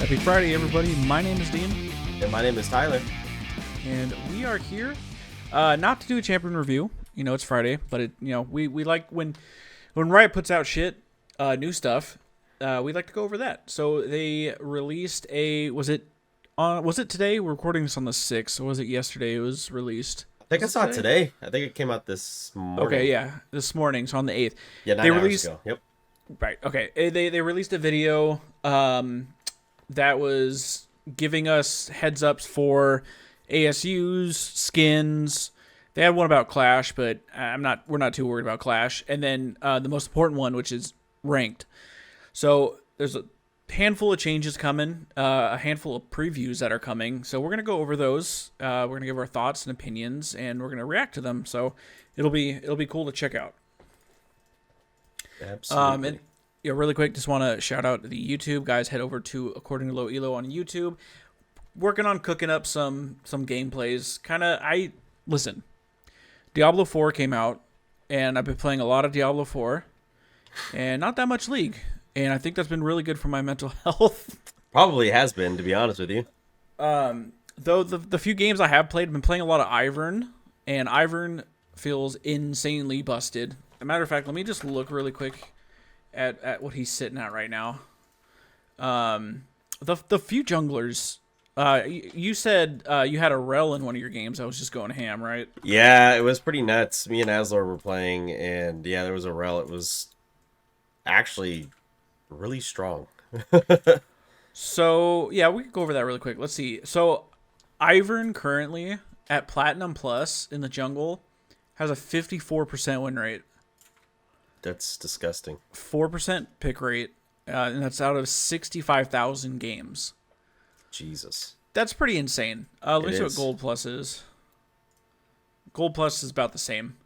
Happy Friday, everybody. My name is Dean. And my name is Tyler. And we are here not to do a champion review. You know, it's Friday, but we like when Riot puts out shit, new stuff, we like to go over that. So they released was it today? We're recording this on the 6th, or was it yesterday it was released? I think I saw it today. I think it came out this morning. Okay, yeah, this morning, so on the 8th. Yeah, 9 hours ago. Yep. Right, okay. They released a video that was giving us heads ups for ASUS, skins. They had one about Clash, but we're not too worried about Clash. And then the most important one, which is ranked. So there's a handful of changes coming, a handful of previews that are coming. So we're gonna go over those. We're gonna give our thoughts and opinions, and we're gonna react to them. So it'll be cool to check out. Absolutely. And yeah, really quick, just want to shout out the YouTube guys. Head over to According to Low Elo on YouTube. Working on cooking up some gameplays. Listen. Diablo 4 came out, and I've been playing a lot of Diablo 4, and not that much League. And I think that's been really good for my mental health. Probably has been, to be honest with you. Though the few games I have played, I've been playing a lot of Ivern, and Ivern feels insanely busted. As a matter of fact, let me just look really quick at what he's sitting at right now. The few junglers, you said you had a Rel in one of your games. I was just going ham, right? Yeah, it was pretty nuts. Me and Aslor were playing, and yeah, there was a Rel. It was actually really strong. So, yeah, we can go over that really quick. Let's see. So, Ivern currently at Platinum Plus in the jungle has a 54% win rate. That's disgusting. 4% pick rate, and that's out of 65,000 games. Jesus. That's pretty insane. Let me see what Gold Plus is. Gold Plus is about the same.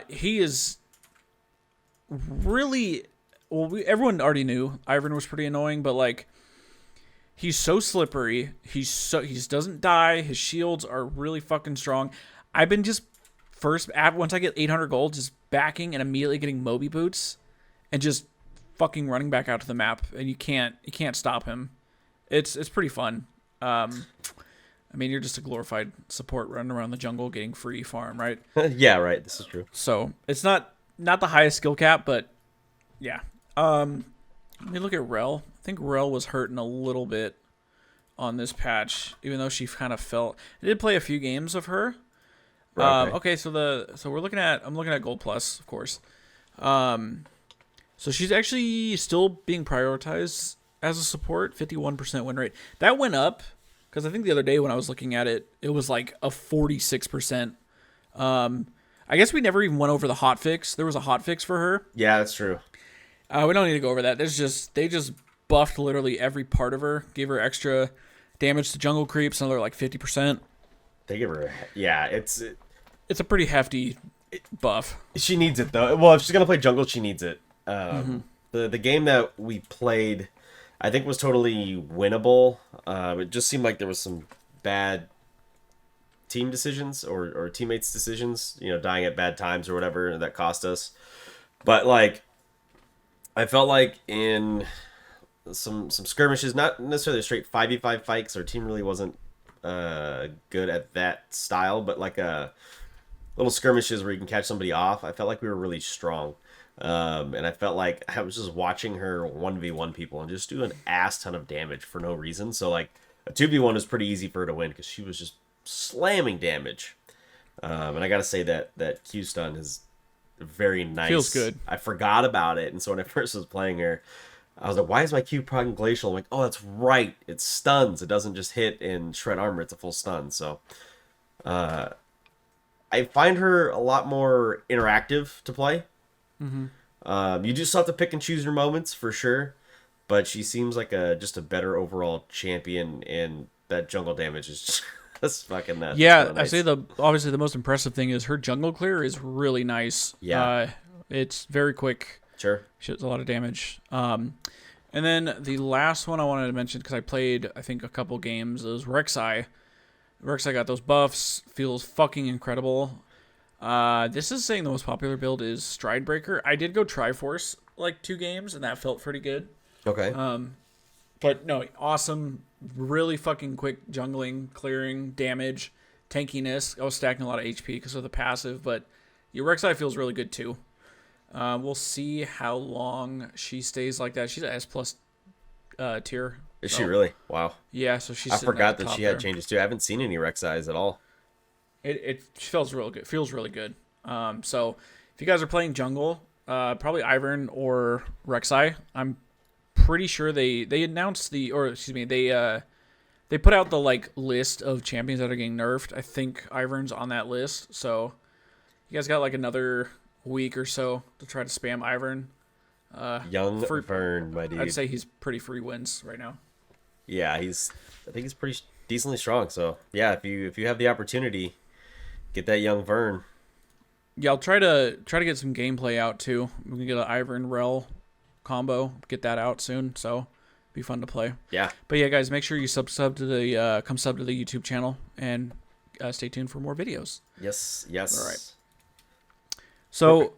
He is really... Well, everyone already knew Ivern was pretty annoying, but, like, he's so slippery. He doesn't die. His shields are really fucking strong. I've been just... once I get 800 gold, just backing and immediately getting Moby boots and just fucking running back out to the map, and you can't stop him. It's pretty fun. I mean, you're just a glorified support running around the jungle getting free farm, right? Yeah, right. This is true. So it's not the highest skill cap, but yeah. Let me look at Rel. I think Rel was hurting a little bit on this patch, even though she kind of felt. I did play a few games of her. Okay, so I'm looking at Gold Plus, of course. So she's actually still being prioritized as a support, 51% win rate. That went up because I think the other day when I was looking at it, it was like a 46%. I guess we never even went over the hotfix. There was a hotfix for her. Yeah, that's true. We don't need to go over that. They just buffed literally every part of her, gave her extra damage to jungle creeps, another like 50%. They give her, yeah, it's a pretty hefty buff. She needs it though. Well, if she's gonna play jungle, she needs it. The game that we played, I think, was totally winnable. It just seemed like there was some bad team decisions or teammates' decisions, dying at bad times or whatever that cost us. But like, I felt like in some skirmishes, not necessarily a straight 5v5 fight, because our team really wasn't good at that style, but like little skirmishes where you can catch somebody off, I felt like we were really strong. And I felt like I was just watching her 1v1 people and just do an ass ton of damage for no reason. So like a 2v1 was pretty easy for her to win because she was just slamming damage. And I gotta say that Q stun is very nice. Feels good. I forgot about it, and so when I first was playing her, I was like, why is my Q progging glacial? I'm like, oh, that's right. It stuns. It doesn't just hit and shred armor. It's a full stun. So I find her a lot more interactive to play. Mm-hmm. You do still have to pick and choose your moments for sure, but she seems like just a better overall champion, and that jungle damage is just fucking nuts. Yeah, so nice. I say obviously the most impressive thing is her jungle clear is really nice. Yeah. It's very quick. Sure. She does a lot of damage. And then the last one I wanted to mention, because I played, I think, a couple games, was Rek'Sai. Rek'Sai got those buffs, feels fucking incredible. This is saying the most popular build is Stridebreaker. I did go Triforce like 2 games, and that felt pretty good. Okay. But no, awesome, really fucking quick jungling, clearing, damage, tankiness. I was stacking a lot of HP because of the passive, but your Rek'Sai feels really good too. We'll see how long she stays like that. She's at S plus tier. Is she really? Wow. Yeah, so she's. I sitting forgot at the that top she had there. changes too. I haven't seen any Rek'Sais at all. It feels real good. Feels really good. So if you guys are playing jungle, probably Ivern or Rek'Sai. I'm pretty sure they announced they put out the like list of champions that are getting nerfed. I think Ivern's on that list. So you guys got like another week or so to try to spam Ivern. Young Vern, my dude. I'd say he's pretty free wins right now. Yeah, I think he's pretty decently strong. So yeah, if you have the opportunity, get that young Vern. Yeah, I'll try to get some gameplay out too. We can get an Ivern Rel combo, get that out soon. So be fun to play. Yeah. But yeah, guys, make sure you sub to the YouTube channel and stay tuned for more videos. Yes. All right. So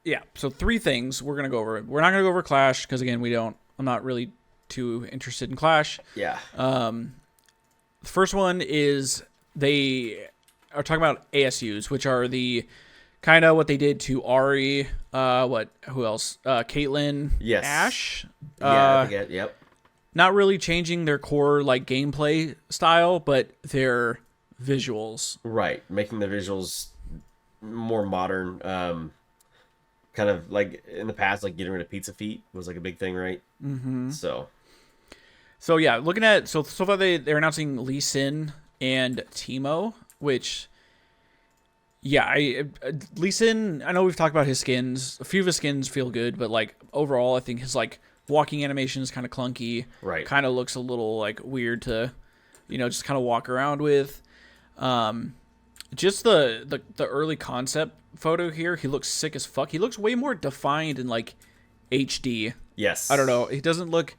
yeah, so 3 things we're gonna go over. We're not gonna go over Clash because again, I'm not really too interested in Clash. Yeah. The first one is they are talking about ASUs, which are the kind of what they did to Ari. Who else? Caitlyn. Yes. Ashe. Yeah. I forget. Yep. Not really changing their core like gameplay style, but their visuals. Right. Making the visuals more modern. Kind of like in the past, like getting rid of pizza feet was like a big thing, right? Mm-hmm. So yeah, looking at so far they're announcing Lee Sin and Teemo, which Lee Sin, I know we've talked about his skins. A few of his skins feel good, but like overall I think his like walking animation is kind of clunky. Right. Kind of looks a little like weird to just kind of walk around with. Just the early concept photo here, he looks sick as fuck. He looks way more defined in like HD. Yes. I don't know. He doesn't look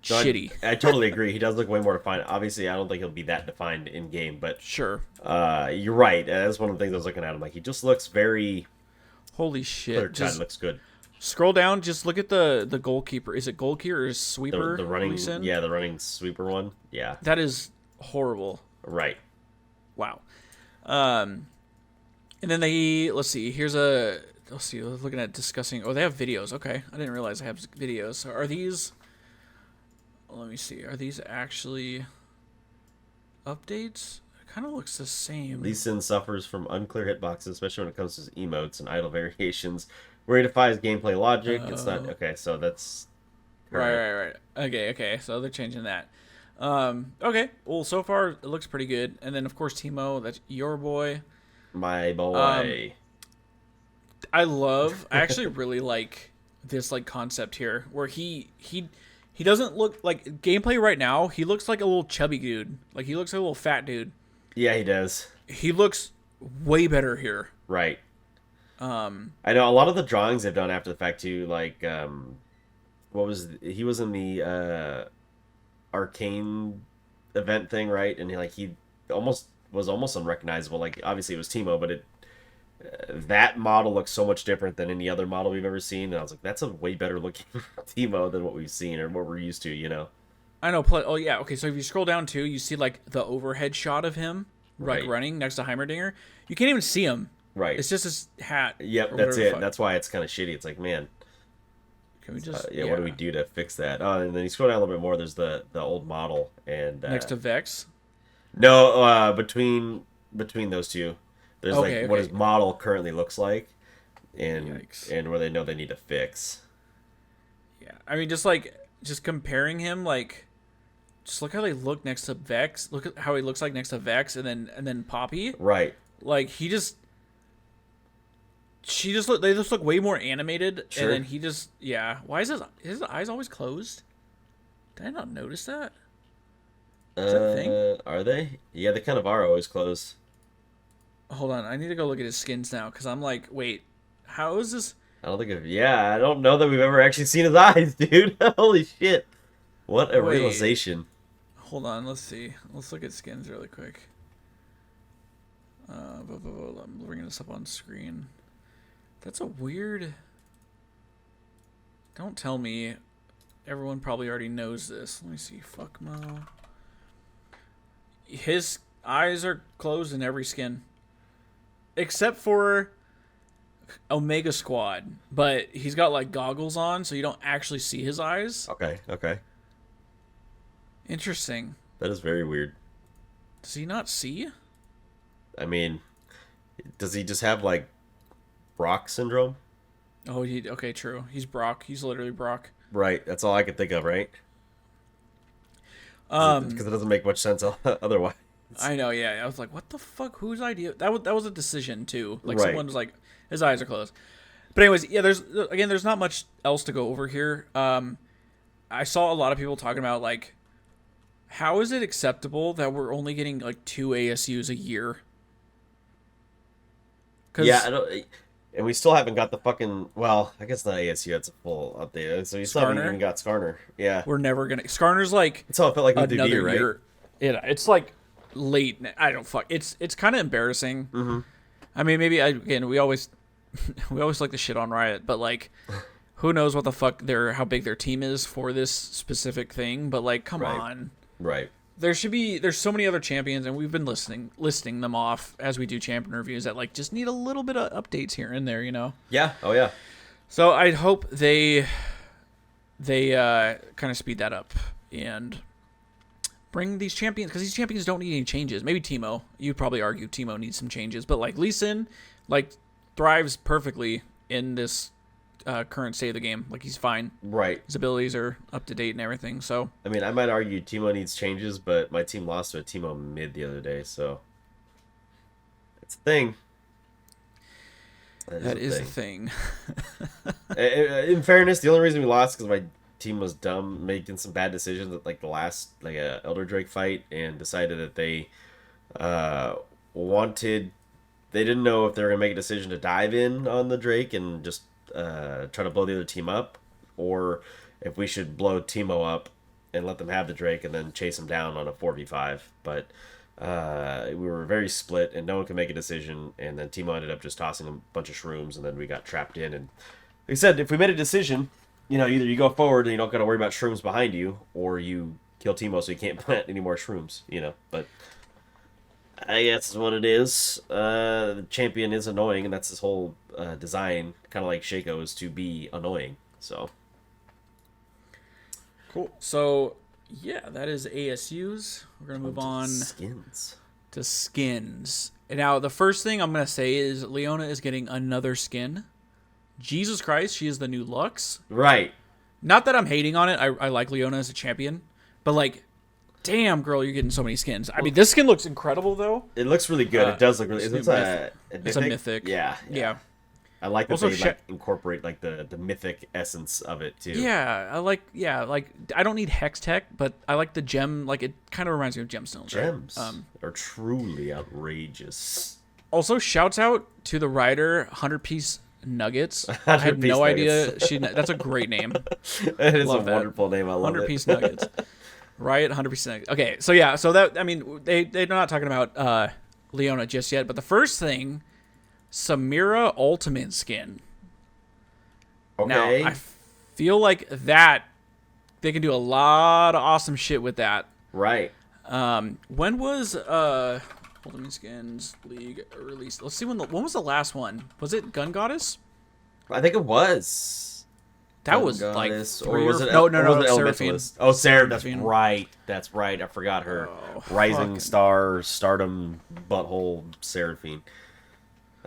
shitty. I totally agree. He does look way more defined. Obviously, I don't think he'll be that defined in game, but Sure. You're right. That's one of the things I was looking at him. Like he just looks very. Holy shit! Just looks good. Scroll down. Just look at the goalkeeper. Is it goalkeeper or sweeper? The running, Lee Sin? yeah, the running sweeper one. Yeah. That is horrible. Right. Wow. And then let's see. Let's looking at discussing. Oh, they have videos. Okay, I didn't realize they have videos. So are these? Let me see. Are these actually updates? It kind of looks the same. Lee Sin suffers from unclear hitboxes, especially when it comes to his emotes and idle variations, where he defies gameplay logic. It's not okay. So that's right. Okay. So they're changing that. Okay. Well, so far it looks pretty good. And then of course Teemo, that's your boy. My boy. I actually really like this like concept here where he doesn't look like gameplay right now. He looks like a little chubby dude. Like he looks like a little fat dude. Yeah, he does. He looks way better here. Right. I know a lot of the drawings they've done after the fact too. Like, he was in the Arcane event thing, right? And he almost was almost unrecognizable. Like obviously it was Teemo, but that model looks so much different than any other model we've ever seen. And I was like, that's a way better looking Teemo than what we've seen or what we're used to, you know? I know. Oh yeah. Okay. So if you scroll down too, you see like the overhead shot of him like running next to Heimerdinger. You can't even see him. Right. It's just his hat. Yep. That's it. That's why it's kind of shitty. It's like, man, can we just? What do we do to fix that? Oh, and then you scroll down a little bit more. There's the old model and next to Vex. No, between those two, there's what his model currently looks like, and where they know they need to fix. Yeah, I mean, just comparing him, like, just look how they look next to Vex. Look at how he looks like next to Vex, and then Poppy. Right. Like they just look way more animated, sure. And then why is his eyes always closed? Did I not notice that? Is that a thing? Are they? Yeah, they kind of are always closed. Hold on, I need to go look at his skins now because I'm like, wait, how is this? I don't know that we've ever actually seen his eyes, dude. Holy shit! What a realization. Hold on, let's see. Let's look at skins really quick. I'm bringing this up on screen. That's a weird. Don't tell me. everyone probably already knows this. Let me see. Fuck Mo. His eyes are closed in every skin. Except for Omega Squad. But he's got like goggles on, so you don't actually see his eyes. Okay. Interesting. That is very weird. Does he not see? I mean, does he just have like Brock syndrome? Oh, okay, true. He's Brock. He's literally Brock. Right. That's all I could think of, right? Um, Because it doesn't make much sense otherwise. I know, yeah. I was like, what the fuck? Whose idea? That was a decision too. Like Right. someone was like, his eyes are closed. But anyways, yeah. There's not much else to go over here. I saw a lot of people talking about like, how is it acceptable that we're only getting like 2 ASUs a year? Yeah, I don't. And we still haven't got the fucking. Well, I guess not ASU. It's a full update. So you still haven't Skarner? even got Skarner. Yeah. We're never gonna. Skarner's like That's how it felt like with the another year, right? year. Yeah, it's like late. I don't fuck. It's kind of embarrassing. Mm-hmm. I mean, maybe again we always like to shit on Riot, but like, who knows what the fuck how big their team is for this specific thing? But like, come Right. on. Right. There's so many other champions, and we've been listing them off as we do champion reviews that like just need a little bit of updates here and there, you know. Yeah. Oh yeah. So I hope they kind of speed that up and bring these champions, because these champions don't need any changes. Maybe Teemo. You'd probably argue Teemo needs some changes, but like Lee Sin, like thrives perfectly in this current state of the game. Like he's fine. Right. His abilities are up to date and everything. So I mean, I might argue Teemo needs changes, but my team lost to a Teemo mid the other day, so it's a thing. that is a thing. In fairness, the only reason we lost because my team was dumb, making some bad decisions at like the last Elder Drake fight, and decided that they wanted. They didn't know if they were gonna make a decision to dive in on the Drake and just try to blow the other team up, or if we should blow Teemo up and let them have the Drake and then chase them down on a 4v5. But we were very split and no one could make a decision, and then Teemo ended up just tossing a bunch of shrooms, and then we got trapped in. And like I said, if we made a decision, either you go forward and you don't got to worry about shrooms behind you, or you kill Teemo so you can't plant any more shrooms, but I guess is what it is. The champion is annoying, and that's his whole design, kind of like Shaco, is to be annoying. So Cool. So yeah, that is ASUs. We're gonna move on skins. to skins. And now the first thing I'm gonna say is Leona is getting another skin. Jesus Christ, she is the new Lux. Right. Not that I'm hating on it. I like Leona as a champion, but like, damn girl, you're getting so many skins. I mean, this skin looks incredible though. It looks really good. It does look really. it's It's a mythic. Yeah. I like that Also, they incorporate like the mythic essence of it too. Yeah, I like I don't need Hex Tech, but I like the gem. Like it kind of reminds me of gemstones. Gems Right? are truly outrageous. Also, shouts out to the writer 100-piece Nuggets. I had 100-piece no idea Nuggets. that's a great name. It is Love a that. wonderful name. I love 100-piece it. Nuggets. Riot 100-piece Nuggets. Okay, so yeah, so that I mean they're not talking about Leona just yet, but the first thing, Samira Ultimate skin. Okay. Now I feel like that they can do a lot of awesome shit with that. Right. When was Ultimate Skins League released? Let's see when was the last one? Was it Gun Goddess? I think it was. That Gun was Goddess, like or was it no, Elementalist? Seraphine. Oh, Sarah. That's Seraphine. right. That's right. I forgot her. Oh, Rising fucking- Star, Stardom, Butthole, Seraphine.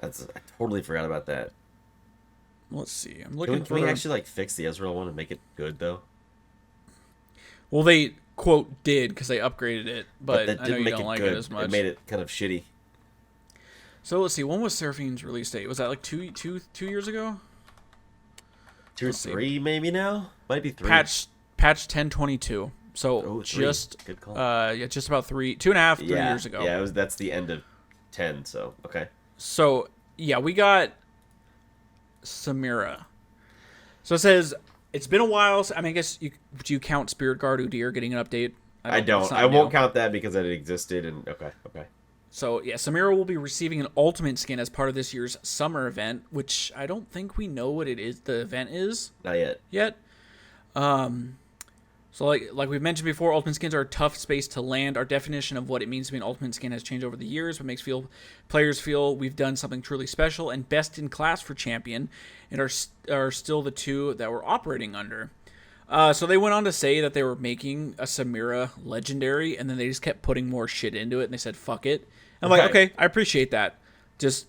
I totally forgot about that. Let's see. I'm Can looking we, for. can we actually fix the Ezreal one and make it good though? Well, they quote did because they upgraded it, but that I know didn't you make don't it like good. it as much. It made it kind of shitty. So let's see. When was Seraphine's release date? Was that like two years ago? 2 or Let's see. 3 maybe now. Might be 3. Patch 1022. So Oh, 3. just Good call. just about 2.5, 3 yeah, years ago. Yeah, that's the end of 10. So okay. So yeah, we got Samira. So it says it's been a while. I mean, I guess do you count Spirit Guard Udyr getting an update? I it's don't. not I won't new. count that because it existed. And okay. So yeah, Samira will be receiving an ultimate skin as part of this year's summer event, which I don't think we know what it is. The event is Not yet. yet. So like we've mentioned before, ultimate skins are a tough space to land. Our definition of what it means to be an ultimate skin has changed over the years, what makes players feel we've done something truly special and best in class for champion, and are still the two that we're operating under. So they went on to say that they were making a Samira legendary, and then they just kept putting more shit into it, and they said, fuck it. I'm like, okay, I appreciate that. Just,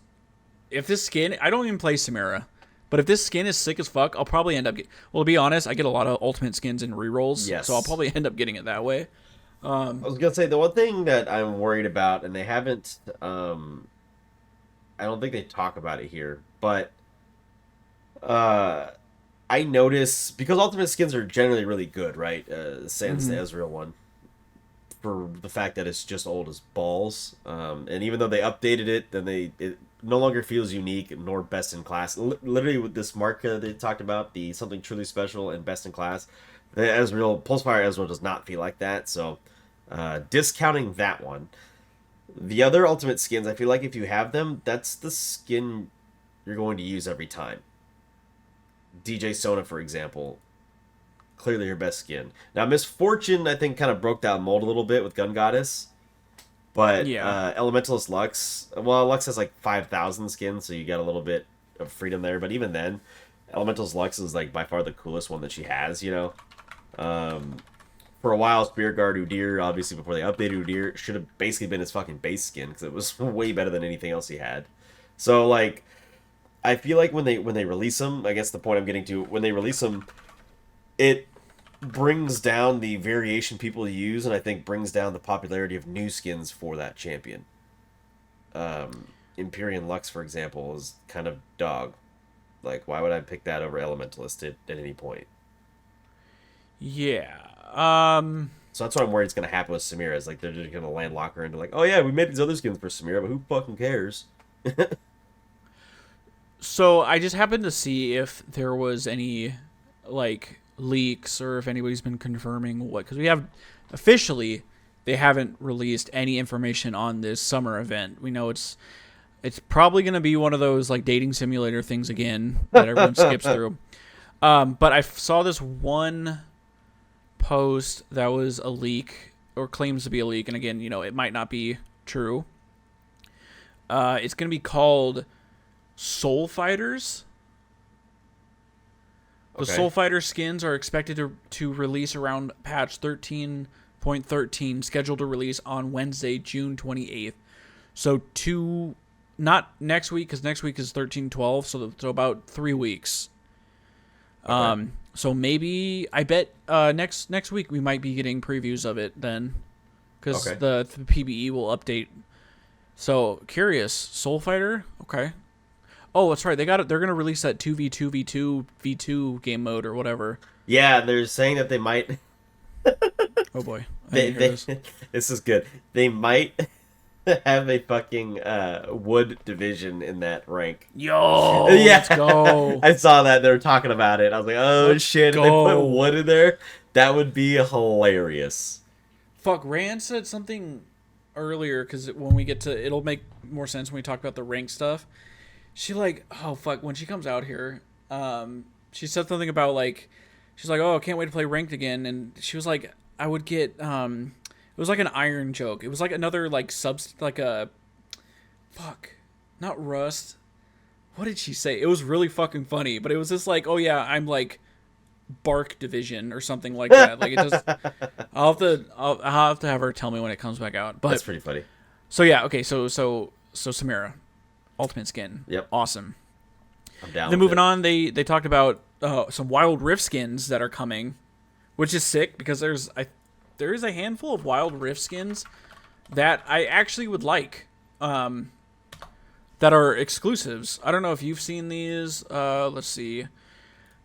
if this skin, I don't even play Samira, but if this skin is sick as fuck, I'll probably end up well, to be honest, I get a lot of ultimate skins in rerolls, so I'll probably end up getting it that way. I was going to say, the one thing that I'm worried about, and they haven't, I don't think they talk about it here, but I notice, because ultimate skins are generally really good, right? Sans the Ezreal one, for the fact that it's just old as balls. And even though they updated it, then it no longer feels unique nor best in class. Literally with this marker they talked about, the something truly special and best in class, the Ezreal, Pulsefire Ezreal does not feel like that. So discounting that one. The other ultimate skins, I feel like if you have them, that's the skin you're going to use every time. DJ Sona, for example, clearly her best skin. Now, Miss Fortune, I think, kind of broke that mold a little bit with Gun Goddess. But Elementalist Lux, well, Lux has like 5,000 skins, so you got a little bit of freedom there. But even then, Elementalist Lux is like by far the coolest one that she has, you know. For a while, Spearguard Udyr, obviously before they updated Udyr, should have basically been his fucking base skin, because it was way better than anything else he had. So, like, I feel like when they release them, I guess the point I'm getting to, when they release them, it brings down the variation people use, and I think brings down the popularity of new skins for that champion. Empyrean Lux, for example, is kind of dog. Like, why would I pick that over Elementalist at any point? Yeah. So that's what I'm worried is going to happen with Samira. Is like they're just going to land locker into like, oh yeah, we made these other skins for Samira, but who fucking cares? So I just happened to see if there was any like leaks or if anybody's been confirming what, because we have officially they haven't released any information on this summer event. We know it's probably going to be one of those like dating simulator things again that everyone skips through. But I saw this one post that was a leak or claims to be a leak, and again, you know, it might not be true. It's going to be called Soul Fighters. The Soul Fighter skins are expected to release around patch 13.13, scheduled to release on Wednesday, June 28th. So not next week, because next week is 13/12, so about 3 weeks. Okay. So maybe, I bet next week we might be getting previews of it then, because the PBE will update. So curious, Soul Fighter, okay. Oh, that's right. They're gonna release that 2v2v2 game mode or whatever. Yeah, they're saying that they might. Oh boy, this is good. They might have a fucking wood division in that rank. Yo, yeah, let's go. I saw that they were talking about it. I was like, oh shit, if they put wood in there, that would be hilarious. Fuck, Rand said something earlier, because when we get to, it'll make more sense when we talk about the rank stuff. She like, oh fuck, when she comes out here, she said something about like, she's like, oh, I can't wait to play ranked again, and she was like, I would get, it was like an iron joke. It was like another like like a, fuck, not rust. What did she say? It was really fucking funny, but it was just like, oh yeah, I'm like bark division or something like that. Like it just, I'll have to have her tell me when it comes back out. But that's pretty funny. So yeah, okay, so Samira. Ultimate skin. Yep. Awesome. I'm down. Then moving on, they talked about some Wild Rift skins that are coming, which is sick because there is a handful of Wild Rift skins that I actually would like, that are exclusives. I don't know if you've seen these. Let's see.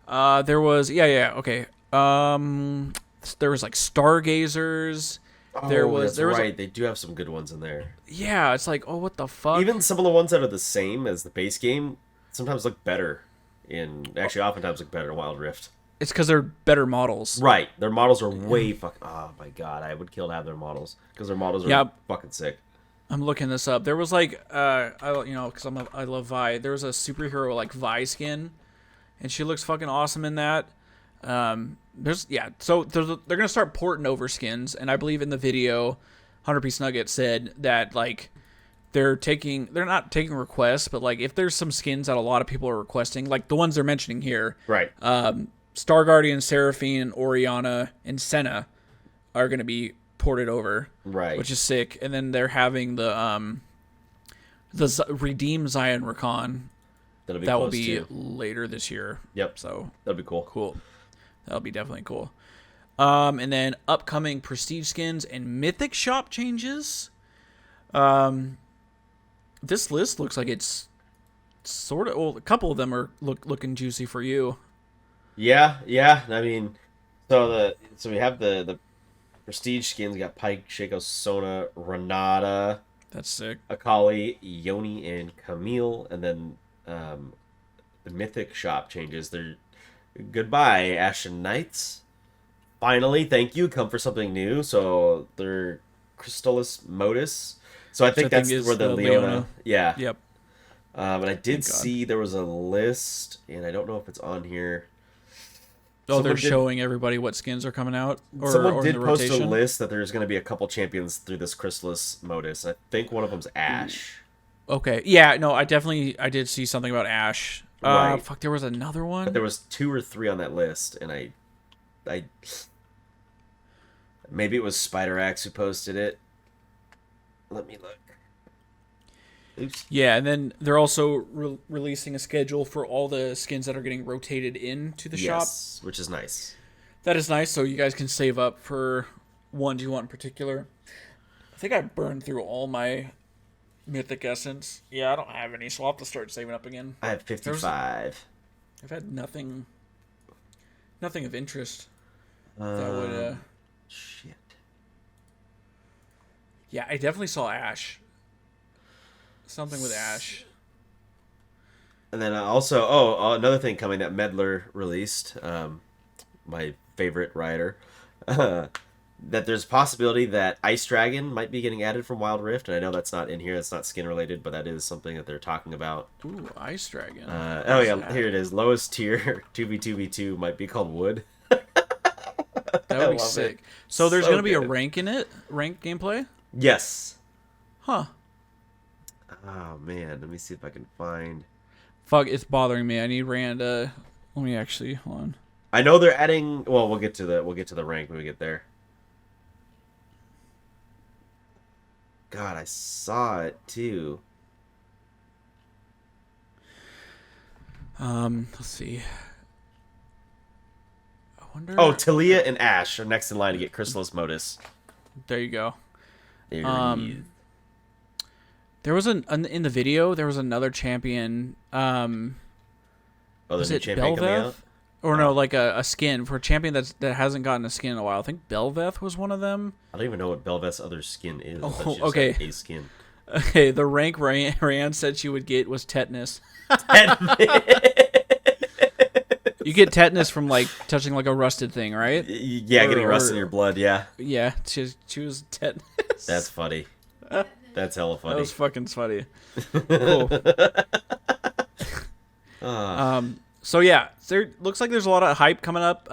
There was okay. There was like Stargazers. That's right. They do have some good ones in there. Yeah, it's like, oh, what the fuck? Even some of the ones that are the same as the base game sometimes look better oftentimes look better in Wild Rift. It's because they're better models. Right. Their models are way fucking... Oh, my God. I would kill to have their models. Because their models are fucking sick. I'm looking this up. There was like, because I love Vi. There was a superhero like Vi skin, and she looks fucking awesome in that. They're gonna start porting over skins, and I believe in the video, 100 Piece Nugget said that like they're not taking requests, but like if there's some skins that a lot of people are requesting, like the ones they're mentioning here, Right. Star Guardian, Seraphine, Oriana, and Senna are gonna be ported over, Right. which is sick. And then they're having the Redeem Zion Rakan that will be too. later this year. Yep. So That'll be cool. That'll be definitely cool. And then upcoming prestige skins and mythic shop changes. This list looks like it's sort of. Well, a couple of them are looking juicy for you. Yeah. I mean, so we have the prestige skins. We got Pike, Shaco, Sona, Renata, That's sick. Akali, Yoni, and Camille, and then the mythic shop changes. They're goodbye, Ashen Knights. Finally, thank you. Come for something new. So they're Crystallis Modus. So I think that's where the Leona. Yeah. Yep. But I did see there was a list, and I don't know if it's on here. Oh, they're showing everybody what skins are coming out. Someone did post a list that there's going to be a couple champions through this Crystallis Modus. I think one of them's Ashe. Okay. Yeah. No, I did see something about Ashe. Right. Fuck, there was another one. But there was 2 or 3 on that list, and I maybe it was Spider Axe who posted it. Let me look. Oops. Yeah, and then they're also releasing a schedule for all the skins that are getting rotated into the shop. Which is nice. That is nice, so you guys can save up for ones you want in particular. I think I burned through all my Mythic Essence. Yeah, I don't have any, so I'll have to start saving up again. I have 55. I've had nothing of interest. That would, Shit. Yeah, I definitely saw Ashe. Something with Ashe. And then also, another thing coming that Medler released, my favorite writer, that there's a possibility that Ice Dragon might be getting added from Wild Rift, and I know that's not in here, it's not skin related, but that is something that they're talking about. Ooh, Ice Dragon. Here it is. Lowest tier 2v2v2 might be called Wood. That would be sick. So there's going to be a rank in it? Rank gameplay? Yes. Huh. Oh man, let me see if I can find. Fuck, it's bothering me. I need Rand. Let me actually hold on. I know they're adding. Well, we'll get to the rank when we get there. God, I saw it too. Let's see. I wonder. Oh, Talia and Ashe are next in line to get Crystallis Modus. There you go. There was in the video. There was another champion. Was it Belveth? Or no, like a skin for a champion that hasn't gotten a skin in a while. I think Belveth was one of them. I don't even know what Belveth's other skin is. Oh, okay. A skin. Okay, the rank Rand said she would get was tetanus. You get tetanus from like touching like a rusted thing, right? Yeah, getting rust in your blood. Yeah. Yeah, she was tetanus. That's funny. That's hella funny. That was fucking funny. Cool. So yeah, there looks like there's a lot of hype coming up.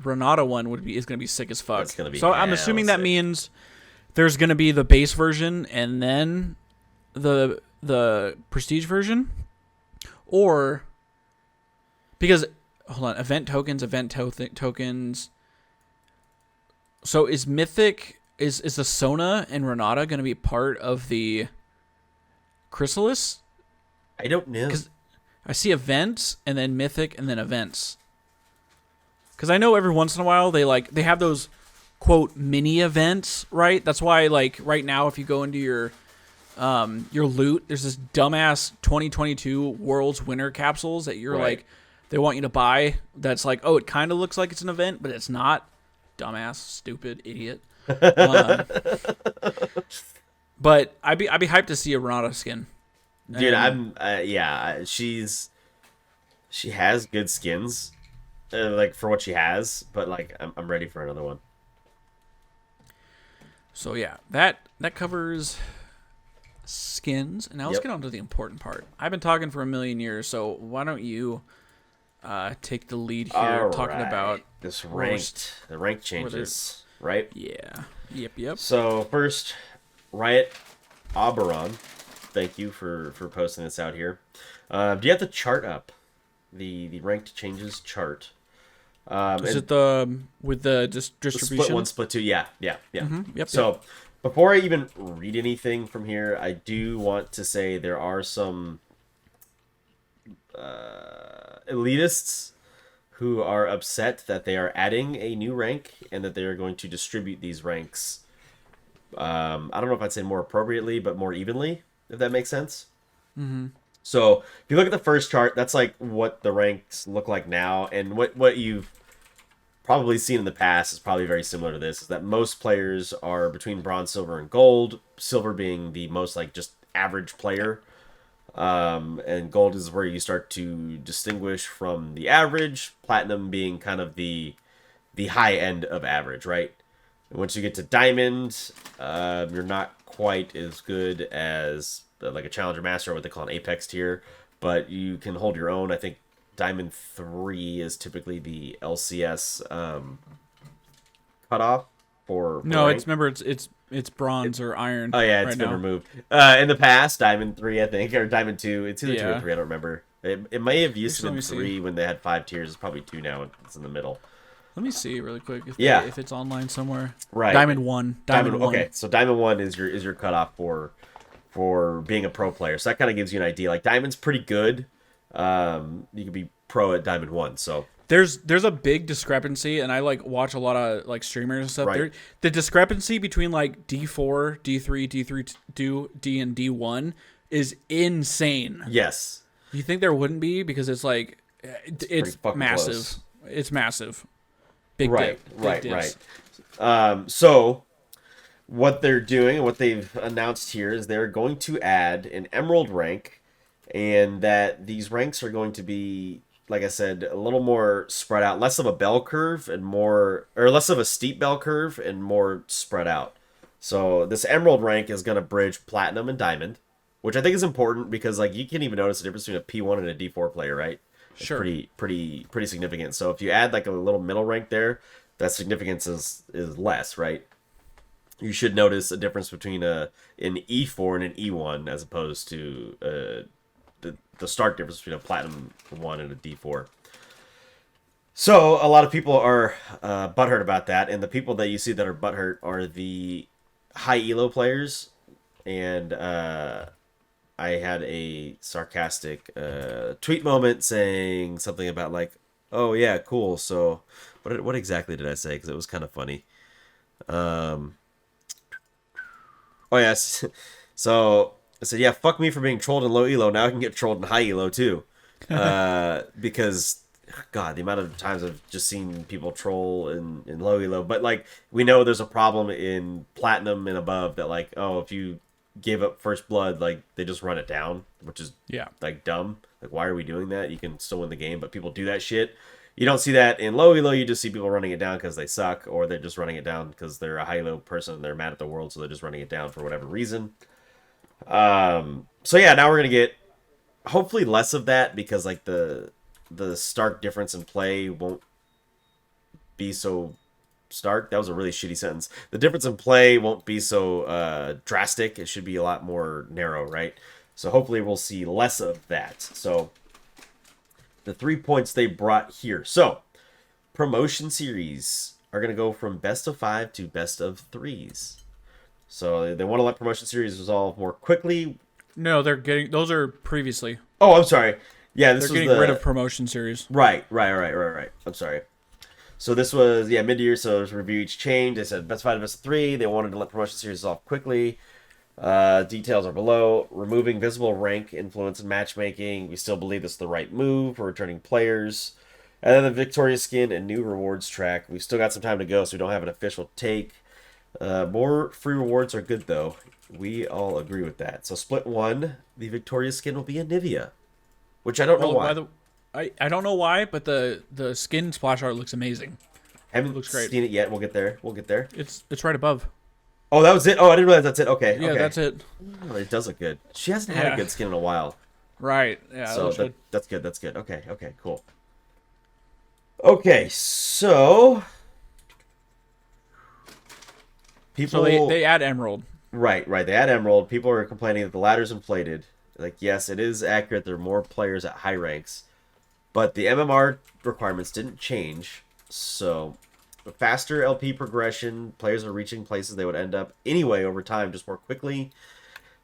Renata one is gonna be sick as fuck. That's gonna be so I'm assuming that sick. Means there's gonna be the base version and then the prestige version, or because hold on, event tokens. So is Mythic is the Sona and Renata gonna be part of the Chrysalis? I don't know. I see events and then Mythic and then events. Because I know every once in a while they have those quote mini events, right? That's why like right now if you go into your loot, there's this dumbass 2022 World's Winter capsules that you're like they want you to buy. That's like, oh, it kind of looks like it's an event, but it's not. Dumbass, stupid, idiot. But I'd be hyped to see a Renata skin. Dude, she has good skins, like for what she has, but like I'm ready for another one. So yeah, that covers skins, and now let's get on to the important part. I've been talking for a million years, so why don't you take the lead here, All talking right. about This roast. the rank changes, right? Yeah. Yep. So first, Riot Oberon, thank you for posting this out here. Do you have the chart up? The ranked changes chart. Is it the with the distribution? Split 1, split 2. Yeah. Yep. So before I even read anything from here, I do want to say there are some elitists who are upset that they are adding a new rank and that they are going to distribute these ranks. I don't know if I'd say more appropriately, but more evenly, if that makes sense. So if you look at the first chart, that's like what the ranks look like now, and what you've probably seen in the past is probably very similar to this, is that most players are between bronze, silver, and gold, silver being the most like just average player. And gold is where you start to distinguish from the average, platinum being kind of the high end of average, right? And once you get to diamond, you're not quite as good as like a challenger master, or what they call an apex tier, but you can hold your own. I think diamond 3 is typically the LCS cutoff for No, rank. it's remember it's bronze or iron. Oh yeah, it's right been now. removed. In the past, Diamond 3, I think, or Diamond 2. It's either 2 or Yeah. 3. I don't remember. It may have used to Let been me see. 3 when they had 5 tiers. It's probably 2 now. It's in the middle. Let me see really quick Yeah. if it's online somewhere. Right. Diamond 1. Diamond 1. Okay, so Diamond 1 is your cutoff for being a pro player. So that kind of gives you an idea. Like Diamond's pretty good. You could be pro at Diamond 1. So There's a big discrepancy, and I like watch a lot of like streamers and stuff. Right. The discrepancy between like D4, D3, D and D1 is insane. yes, You think there wouldn't be, because it's like pretty it's fucking massive. close. It's massive. Big right, dip. Big right, dips. right. So what they're doing and what they've announced here is they're going to add an emerald rank, and that these ranks are going to be, like I said, a little more spread out, less of a bell curve and more, or less of a steep bell curve and more spread out. So this emerald rank is going to bridge platinum and diamond, which I think is important because like you can even notice the difference between a P1 and a D4 player, right? It's Sure. pretty significant. So if you add like a little middle rank there, that significance is less, right? You should notice a difference between an E4 and an E1 as opposed to the stark difference between a platinum 1 and a D4. So a lot of people are butthurt about that, and the people that you see that are butthurt are the high elo players. And I had a sarcastic tweet moment saying something about like, "Oh yeah, cool." So what exactly did I say? Because it was kind of funny. Oh yes. So I said, yeah, fuck me for being trolled in low elo. Now I can get trolled in high elo too. Because God, the amount of times I've just seen people troll in low elo. But like we know there's a problem in platinum and above that like, oh, if you gave up first blood, like they just run it down, which is like dumb. Like why are we doing that? You can still win the game, but people do that shit. You don't see that in low elo. You just see people running it down because they suck, or they're just running it down because they're a high elo person and they're mad at the world, so they're just running it down for whatever reason. So yeah, now we're gonna get hopefully less of that because like the stark difference in play won't be so stark. That was a really shitty sentence. The difference in play won't be so drastic. It should be a lot more narrow, right? So hopefully we'll see less of that. So the 3 points they brought here. So promotion series are going to go from best of 5 to best of 3s. So they want to let promotion series resolve more quickly. No, they're getting those are previously. Oh, I'm sorry. Yeah, this They're was getting rid of promotion series. Right. I'm sorry. So this was mid-year. So it was review each change. They said best of 5 to best of 3. They wanted to let promotion series resolve quickly. Details are below. Removing visible rank influence in matchmaking. We still believe this is the right move for returning players. And then the Victoria skin and new rewards track. We've still got some time to go, so we don't have an official take. More free rewards are good, though. We all agree with that. So split 1, the Victoria skin will be a Nivea, which I don't know why. I don't know why, but the skin splash art looks amazing. Haven't looks great. seen it yet. We'll get there. It's right above. Oh, that was it? Oh, I didn't realize that's it. Okay. Yeah, okay. that's it. Oh, it does look good. She hasn't had a good skin in a while. Right. Yeah. So That looks good. that's good. That's good. Okay. Cool. Okay, so So people, they add Emerald. right. They add Emerald. People are complaining that the ladder's inflated. Like, yes, it is accurate. There are more players at high ranks, but the MMR requirements didn't change. So, faster LP progression. Players are reaching places they would end up anyway over time, just more quickly.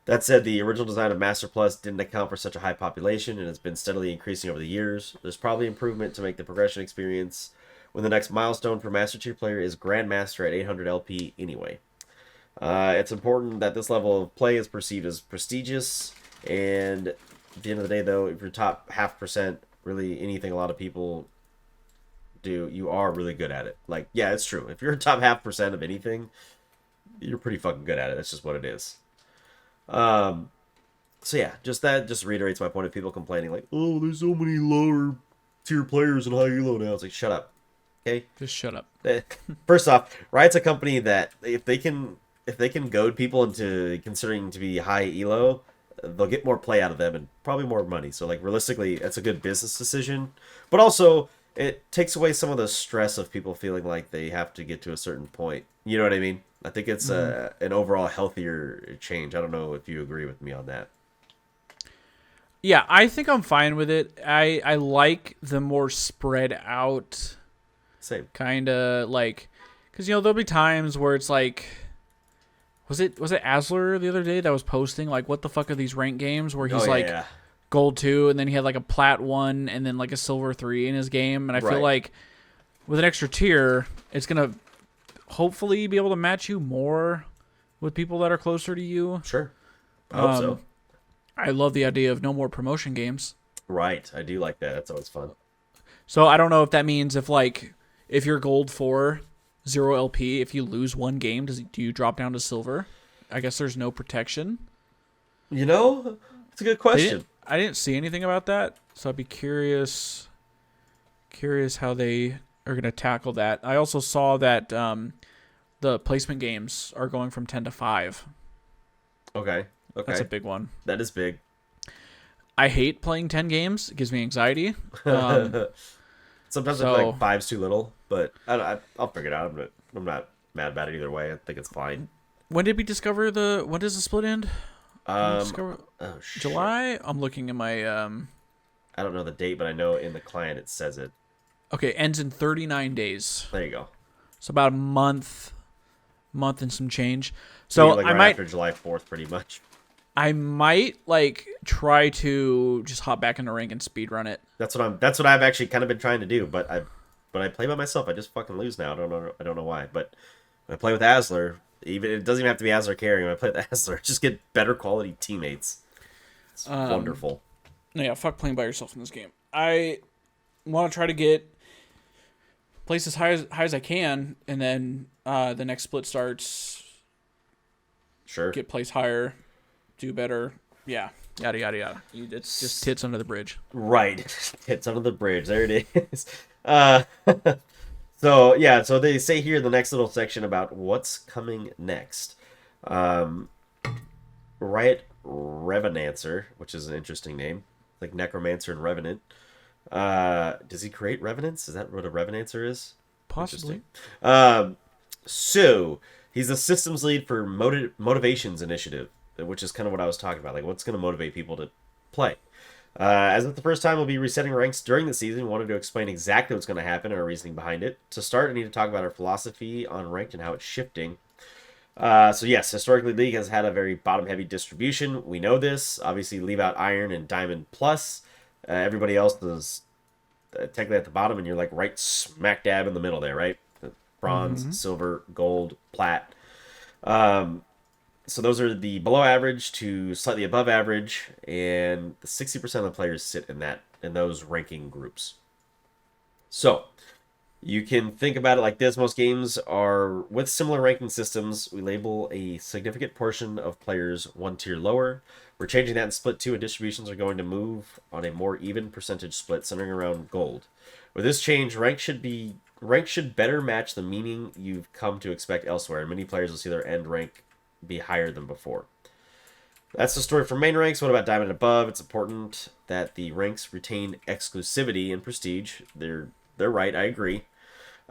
That said, the original design of Master Plus didn't account for such a high population and has been steadily increasing over the years. There's probably improvement to make the progression experience when the next milestone for Master Tier player is Grandmaster at 800 LP anyway. It's important that this level of play is perceived as prestigious, and at the end of the day, though, if you're top half percent, really anything a lot of people do, you are really good at it. Like, yeah, it's true. If you're top half percent of anything, you're pretty fucking good at it. That's just what it is. Um, So yeah, just that just reiterates my point of people complaining like, oh, there's so many lower tier players in high elo now. It's like, shut up, okay? Just shut up. First off, Riot's a company that if they can goad people into considering to be high elo, they'll get more play out of them and probably more money. So like realistically, that's a good business decision. But also it takes away some of the stress of people feeling like they have to get to a certain point. You know what I mean? I think it's an overall healthier change. I don't know if you agree with me on that. Yeah, I think I'm fine with it. I like the more spread out Same. kind of like, because there'll be times where it's like, was it Asler the other day that was posting like, what the fuck are these rank games where he's like Yeah. gold 2 and then he had like a plat 1 and then like a silver 3 in his game, and I feel Right. like with an extra tier, it's gonna hopefully be able to match you more with people that are closer to you. Sure. I hope so. Um, I love the idea of no more promotion games. Right. I do like that. That's always fun. So I don't know if that means if you're gold 4, 0 LP, if you lose one game, do you drop down to silver? I guess there's no protection. You know, it's a good question. I didn't see anything about that, so I'd be curious how they are going to tackle that. I also saw that the placement games are going from 10 to 5. Okay. That's a big one. That is big. I hate playing 10 games. It gives me anxiety. Sometimes I feel like five's too little, but I'll figure it out. I'm not mad about it either way. I think it's fine. When did we discover when does the split end? Oh, shit. July? I'm looking at my I don't know the date, but I know in the client it says it. okay, ends in 39 days. There you go. So about a month and some change. So So like I right might after July 4th, pretty much. like try to just hop back in the rank and speed run it. That's what I've actually kind of been trying to do, but I play by myself. I just fucking lose now. I don't know why, but when I play with Asler, even it doesn't even have to be Asler carrying. When I play with Asler, just get better quality teammates. It's wonderful. No, yeah, fuck playing by yourself in this game. I want to try to get place as high as I can, and then the next split starts. Sure. Get place higher, do better. Yeah, yada yada yada. It's just tits under the bridge. Right. It's under the bridge. There it is. Uh, so they say here in the next little section about what's coming next. Riot Revenancer, which is an interesting name, like Necromancer and Revenant. Does he create Revenants? Is that what a Revenancer is? Possibly. So he's the systems lead for motivations initiative, which is kind of what I was talking about. Like, what's going to motivate people to play? As of the first time, we'll be resetting ranks during the season. We wanted to explain exactly what's going to happen and our reasoning behind it. To start, I need to talk about our philosophy on ranked and how it's shifting. So yes, historically, League has had a very bottom-heavy distribution. We know this. Obviously, leave out Iron and Diamond Plus. Everybody else is technically at the bottom, and you're like right smack dab in the middle there, right? Bronze, silver, gold, plat. So those are the below average to slightly above average, and the 60% of the players sit in those ranking groups. So you can think about it like this. Most games are with similar ranking systems. We label a significant portion of players one tier lower. We're changing that in split 2, and distributions are going to move on a more even percentage split centering around gold. With this change, rank should better match the meaning you've come to expect elsewhere, and many players will see their end rank be higher than before. That's the story for main ranks. What about Diamond and above? It's important that the ranks retain exclusivity and prestige. They're they're right. I agree.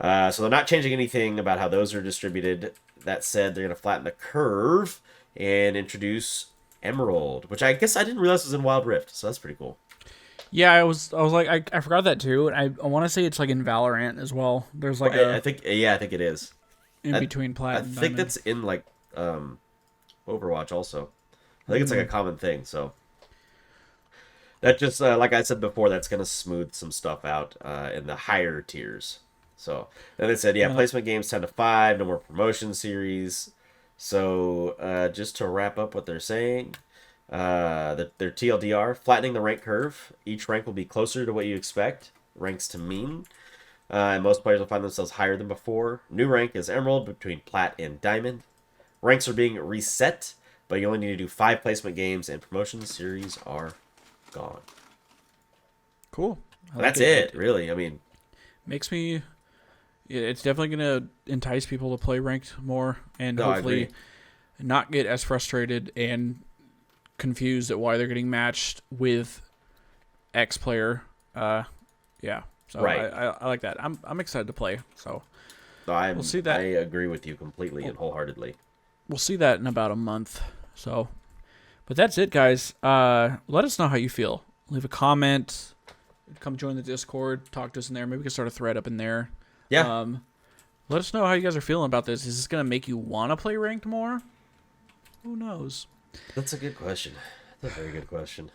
So they're not changing anything about how those are distributed. That said, they're going to flatten the curve and introduce Emerald, which I guess I didn't realize was in Wild Rift. So that's pretty cool. Yeah, I was like, I forgot that too. And I want to say it's like in Valorant as well. There's like I think, yeah, I think it is. in between I plat and think diamond. that's in like Overwatch also. I think it's like a common thing. So that just like I said before, that's gonna smooth some stuff out in the higher tiers. So then they said, yeah, placement games 10 to 5, no more promotion series. So just to wrap up what they're saying, their TLDR flattening the rank curve. Each rank will be closer to what you expect. Ranks to mean. And most players will find themselves higher than before. New rank is Emerald between Plat and Diamond. Ranks are being reset, but you only need to do 5 placement games, and promotion series are gone. Cool. That's it, really. I mean, makes me. Yeah, it's definitely gonna entice people to play ranked more, and No, I hopefully agree. not get as frustrated and confused at why they're getting matched with X player. Yeah. So Right. I like that. I'm excited to play. So We'll see that. I agree with you completely and wholeheartedly. we'll see that in about a month. So, but that's it, guys. Let us know how you feel. Leave a comment. Come join the Discord. Talk to us in there. Maybe we can start a thread up in there. Yeah. Let us know how you guys are feeling about this. Is this gonna make you want to play ranked more? Who knows? That's a good question. That's a very good question.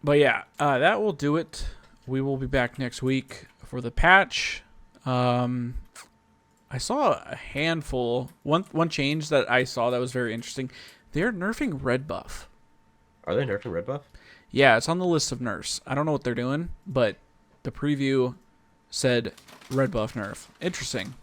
But yeah, that will do it. We will be back next week for the patch. I saw a handful. One change that I saw that was very interesting. They're nerfing red buff. Are they nerfing red buff? Yeah, it's on the list of nerfs. I don't know what they're doing, but the preview said red buff nerf. Interesting.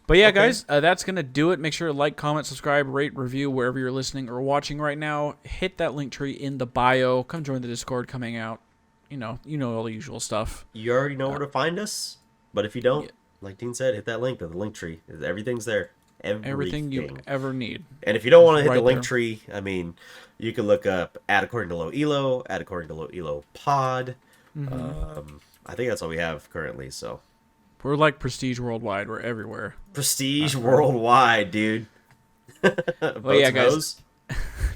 But yeah, Okay. guys, that's going to do it. Make sure to like, comment, subscribe, rate, review wherever you're listening or watching right now. Hit that link tree in the bio. Come join the Discord coming out. You know all the usual stuff. You already know where to find us, but if you don't, Yeah. like Dean said, hit that link to the link tree. Everything's there. Everything you ever need. And if you don't want to hit right the link there. tree, I mean, you can look up at according to low elo, at according to low elo pod. I think that's all we have currently. So We're like Prestige Worldwide. We're everywhere. prestige worldwide, dude. Well, yeah, guys.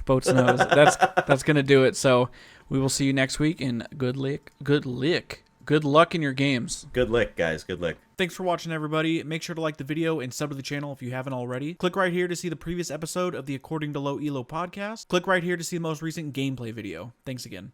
Boats knows. That's gonna do it. So we will see you next week. And good luck in your games. Good lick, guys. Good lick. Thanks for watching, everybody. Make sure to like the video and sub to the channel if you haven't already. Click right here to see the previous episode of the According to Low Elo podcast. Click right here to see the most recent gameplay video. Thanks again.